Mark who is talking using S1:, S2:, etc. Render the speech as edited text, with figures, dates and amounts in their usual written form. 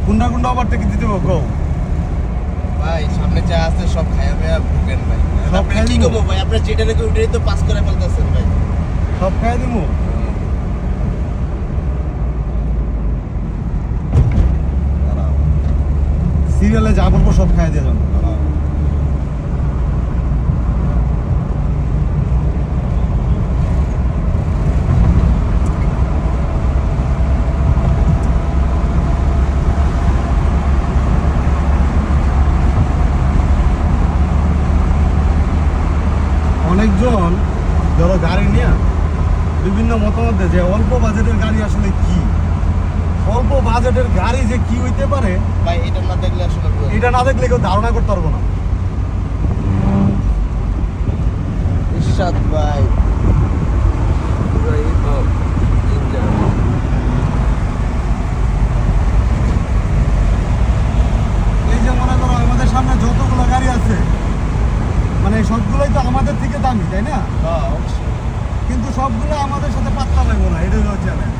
S1: কোনটা কোনটা ওভারটেক দিতে হবে গো?
S2: ভাই সামনে যা আছে সব খায়া খায়া ভুগেন ভাই।
S1: সব
S2: আপনি
S1: খায়া
S2: কি
S1: দিবো?
S2: করবো ভাই? আপনার যেটা নাকি ওইটাই তো পাস করে ফেলতেছেন ভাই।
S1: সব খাই দিমু। সিরিয়ালে যা বলবো সব খাই দিয়ে যাবো। অনেকজন ধরো গাড়ি নিয়ে বিভিন্ন মতামত দেয় যে অল্প বাজেটের গাড়ি আসলে কি, অল্প বাজেটের গাড়ি যে কি হইতে পারে
S2: ভাই এটা না দেখলে আসলে
S1: এটা না দেখলে কেউ ধারণা করতে পারবো না।
S2: ইরশাদ ভাই
S1: এই যে মনে করো আমাদের সামনে যতগুলো গাড়ি আছে মানে সবগুলোই তো আমাদের থেকে দামি, তাই না?
S2: হ্যাঁ অবশ্যই।
S1: কিন্তু সবগুলো আমাদের সাথে পাত্তা লাগবো না, এটাই হলো চ্যালেঞ্জ।